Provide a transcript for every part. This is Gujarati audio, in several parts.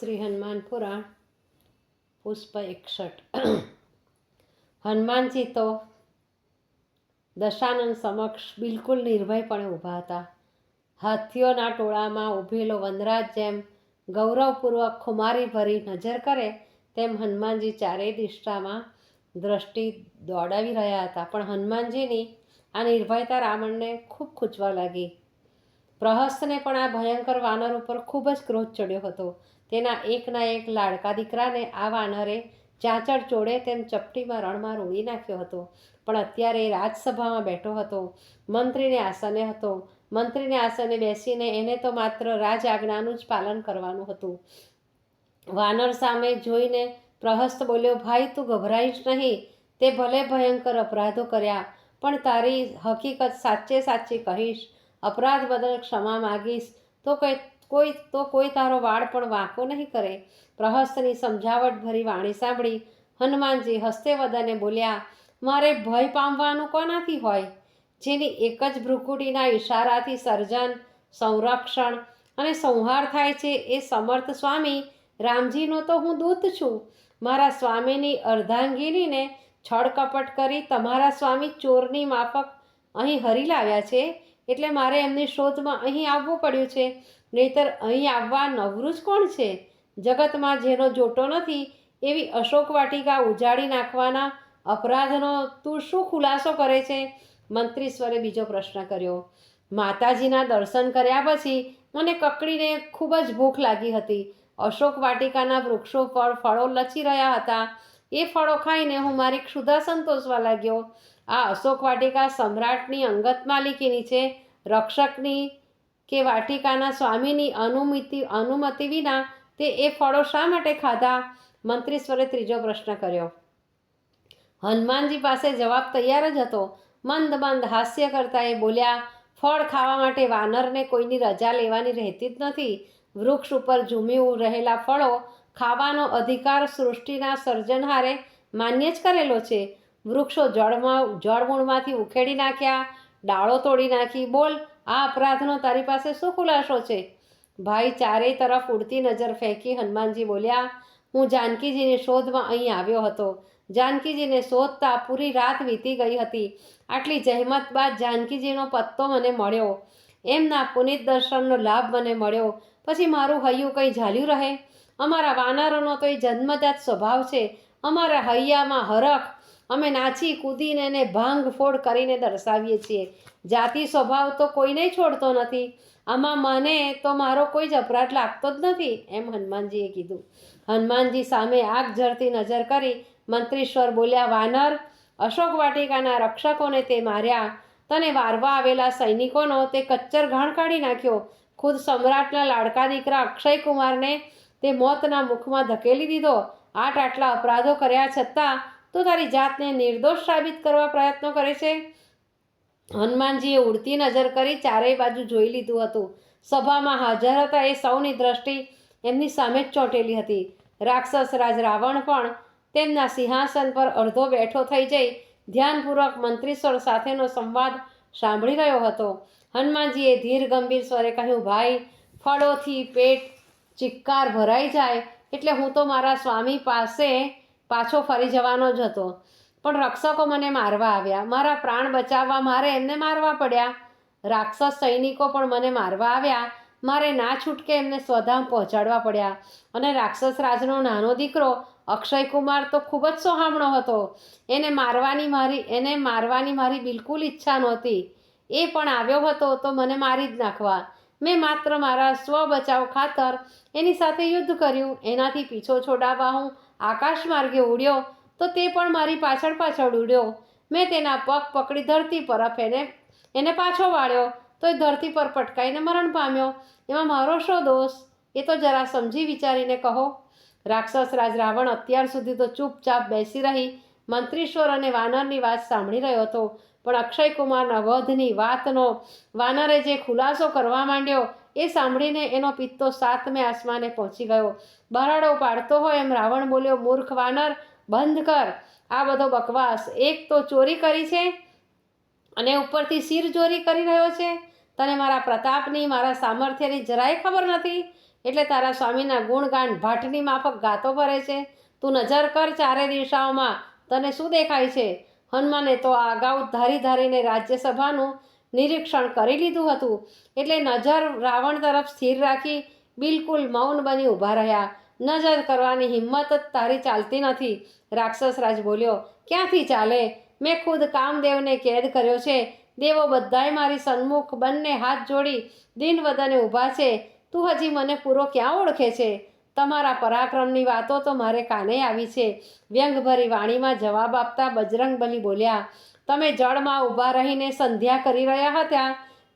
श्री हनुमान पुराण पुष्प 61। हनुमान जी तो दशानन समक्ष बिल्कुल निर्भयपणे ઊભા હતા। હાથીઓના ટોળામાં ઊભેલો વનરાજ જેમ ગૌરવપૂર્વક ખુમારી ભરી નજર કરે તેમ હનુમાનજી ચારેય દિશામાં દ્રષ્ટિ દોડાવી રહ્યા હતા। પણ હનુમાનજીની આ નિર્ભયતા રાવણને ખૂબ ખૂંચવા લાગી। પ્રહસ્તને પણ આ ભયંકર વાનર ઉપર ખૂબ જ ક્રોધ ચડ્યો હતો। તેના એકના એક લાડકા દીકરાને આ વાનરે ચાંચડ ચોડે તેમ ચપટીમાં રણમાં રોળી નાખ્યો હતો। પણ અત્યારે રાજસભામાં બેઠો હતો, મંત્રીને આસને હતો। મંત્રીને આસને બેસીને એને તો માત્ર રાજ આજ્ઞાનું જ પાલન કરવાનું હતું। વાનર સામે જોઈને પ્રહસ્ત બોલ્યો, ભાઈ તું ગભરાઈશ નહીં। તે ભલે ભયંકર અપરાધો કર્યા, પણ તારી હકીકત સાચે સાચી કહીશ। અપરાધ બદલ ક્ષમા માગીશ તો કોઈ તારો વાળ પણ વાંકો નહીં કરે। પ્રહસ્તની સમજાવટ ભરી વાણી સાંભળી હનુમાનજી હસ્તે વદને બોલ્યા, મારે ભય પામવાનું કોનાથી હોય? જેની એક જ ભ્રુકુટીના ઈશારાથી સર્જન, સંરક્ષણ અને સંહાર થાય છે એ સમર્થ સ્વામી રામજીનો તો હું દૂત છું। મારા સ્વામીની અર્ધાંગીનીને છળકપટ કરી તમારા સ્વામી ચોરની માફક અહીં હરી લાવ્યા છે, એટલે મારે એમની શોધમાં અહીં આવવું પડ્યું છે। નહીતર અહીં આવવા નવરું જ કોણ છે? જગતમાં જેનો જોટો નથી એવી અશોક વાટિકા ઉજાડી નાખવાના અપરાધનો તું શું ખુલાસો કરે છે? મંત્રીશ્વરે બીજો પ્રશ્ન કર્યો। માતાજીના દર્શન કર્યા પછી મને કકડીને ખૂબ જ ભૂખ લાગી હતી। અશોક વાટિકાના વૃક્ષો પર ફળો લચી રહ્યા હતા। એ ફળો ખાઈને હું મારી ક્ષુધા સંતોષવા લાગ્યો। આ અશોક વાટિકા સમ્રાટની અંગત માલિકીની છે, રક્ષકની કે વાટિકાના સ્વામીની અનુમતિ વિના તે એ ફળો શા માટે ખાધા? મંત્રીશ્વરે ત્રીજો પ્રશ્ન કર્યો। હનુમાનજી પાસે જવાબ તૈયાર જ હતો। મંદ મંદ હાસ્ય કરતા એ બોલ્યા, ફળ ખાવા માટે વાનરને કોઈની રજા લેવાની રહેતી જ નથી। વૃક્ષ ઉપર ઝૂમી રહેલા ફળો ખાવાનો અધિકાર સૃષ્ટિના સર્જનહારે માન્ય જ કરેલો છે। વૃક્ષો જળમૂળમાંથી ઉખેડી નાખ્યા, ડાળો તોડી નાખી। બોલ, આ અપરાધનો તારી પાસે શું ખુલાસો છે? ભાઈ ચારેય તરફ ઉડતી નજર ફેંકી હનુમાનજી બોલ્યા, હું જાનકીજીની શોધમાં અહીં આવ્યો હતો। જાનકીજીને શોધતા પૂરી રાત વીતી ગઈ હતી। આટલી જહેમત બાદ જાનકીજીનો પત્તો મને મળ્યો, એમના પુનિત દર્શનનો લાભ મને મળ્યો, પછી મારું હૈયું કંઈ ઝાલ્યું રહે? અમારા વાનરોનો તો એ જન્મજાત સ્વભાવ છે। અમારા હૈયામાં હરખ અમે નાચી કૂદીને એને ભાંગ ફોડ કરીને દર્શાવીએ છીએ। જાતિ સ્વભાવ તો કોઈને છોડતો નથી। આમાં મને તો મારો કોઈ જ અપરાધ લાગતો જ નથી, એમ હનુમાનજીએ કીધું। હનુમાનજી સામે આગ ઝરતી નજર કરી મંત્રીશ્વર બોલ્યા, વાનર, અશોક વાટિકાના રક્ષકોને તે માર્યા, તને વારવા આવેલા સૈનિકોનો તે કચ્ચર ઘાણ કાઢી નાખ્યો, ખુદ સમ્રાટના લાડકા દીકરા અક્ષય કુમારને તે મોતના મુખમાં ધકેલી દીધો। આટલા અપરાધો કર્યા છતાં તું તારી જાતને નિર્દોષ સાબિત કરવા પ્રયત્નો કરે છે। હનુમાનજીએ ઉડતી નજર કરી ચારેય બાજુ જોઈ લીધું હતું। સભામાં હાજર હતા એ સૌની દ્રષ્ટિ એમની સામે જ ચોંટેલી હતી। રાક્ષસ રાજ રાવણ પણ તેમના સિંહાસન પર અડધો બેઠો થઈ જઈ ધ્યાનપૂર્વક મંત્રીશ્વર સાથેનો સંવાદ સાંભળી રહ્યો હતો। હનુમાનજીએ ધીર ગંભીર સ્વરે કહ્યું, ભાઈ, ફળોથી પેટ ચિક્કાર ભરાઈ જાય એટલે હું તો મારા સ્વામી પાસે પાછો ફરી જવાનો જ હતો, પણ રક્ષકો મને મારવા આવ્યા। મારા પ્રાણ બચાવવા મારે એમને મારવા પડ્યા। રાક્ષસ સૈનિકો પણ મને મારવા આવ્યા, મારે ના છૂટકે એમને સ્વધામ પહોંચાડવા પડ્યા। અને રાક્ષસ રાજનો નાનો દીકરો અક્ષય કુમાર તો ખૂબ જ સોહામણો હતો। એને મારવાની મારી બિલકુલ ઈચ્છા નહોતી। એ પણ આવ્યો હતો તો મને મારી જ નાખવા। મેં માત્ર મારા સ્વ બચાવ ખાતર એની સાથે યુદ્ધ કર્યું। એનાથી પીછો છોડાવવા હું આકાશ માર્ગે ઉડ્યો તો તે પણ મારી પાછળ પાછળ ઉડ્યો। મેં તેના પગ પકડી ધરતી પર એને પાછો વાળ્યો તો એ ધરતી પર પટકાઈને મરણ પામ્યો। એમાં મારો શો દોષ? એ તો જરા સમજી વિચારીને કહો। રાક્ષસ રાજ રાવણ અત્યાર સુધી તો ચૂપચાપ બેસી રહી મંત્રીશ્વર અને વાનરની વાત સાંભળી રહ્યો હતો, પણ અક્ષય કુમારના વધની વાતનો વાનરે જે ખુલાસો કરવા માંડ્યો એ સાંભળીને એનો પિત્તો સાતમે આસમાને પહોંચી ગયો। બરાડો પાડતો હોય એમ રાવણ બોલ્યો, મૂર્ખ વાનર, બંધ કર આ બધો બકવાસ। એક તો ચોરી કરી છે અને ઉપરથી શિર ચોરી કરી રહ્યો છે। તને મારા પ્રતાપની, મારા સામર્થ્યની જરાય ખબર નથી? એટલે તારા સ્વામીના ગુણગાન ભાટની માફક ગાતો ભરે છે. તું નજર કર ચારે દિશાઓમાં, તને શું દેખાય છે? હનુમાને તો આ અગાઉ ધારીને રાજ્યસભાનું નિરીક્ષણ કરી લીધું હતું, એટલે નજર રાવણ તરફ સ્થિર રાખી બિલકુલ મૌન બની ઊભા રહ્યા. નજર કરવાની હિંમત જ તારી ચાલતી નથી. રાક્ષસરાજ બોલ્યો, ક્યાંથી ચાલે? મેં ખુદ કામદેવને કેદ કર્યો છે. દેવો બધાય મારી સન્મુખ બંને હાથ જોડી દિનવદને ઊભા છે. તું હજી મને પૂરો ક્યાં ઓળખે છે? તમારા પરાક્રમની વાતો તો મારે કાને આવી છે. વ્યંગભરી વાણીમાં જવાબ આપતા બજરંગબલી બોલ્યા, તમે જળમાં ઊભા રહીને સંધ્યા કરી રહ્યા હતા,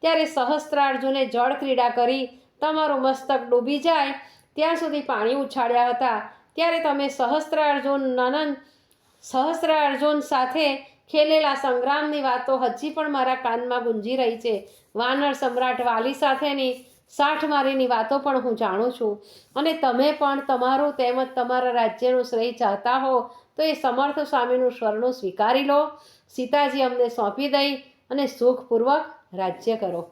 ત્યારે સહસ્ત્રાર્જુને જળ ક્રીડા કરી તમારું મસ્તક ડૂબી જાય ત્યાં સુધી પાણી ઉછાળ્યા હતા. ત્યારે તમે સહસ્ત્રાર્જુન સાથે ખેલેલા સંગ્રામની વાતો હજી પણ મારા કાનમાં ગુંજી રહી છે. વાનર સમ્રાટ વાલી સાથેની સાઠમારીની વાતો પણ હું જાણું છું. અને તમે પણ તમારું તેમજ તમારા રાજ્યનું શ્રેય ચાહતા હો તો એ સમર્થ સ્વામીનું સ્વરનું સ્વીકારી લો. સીતાજી અમને સોંપી દઈ અને સુખપૂર્વક રાજ્ય કરો.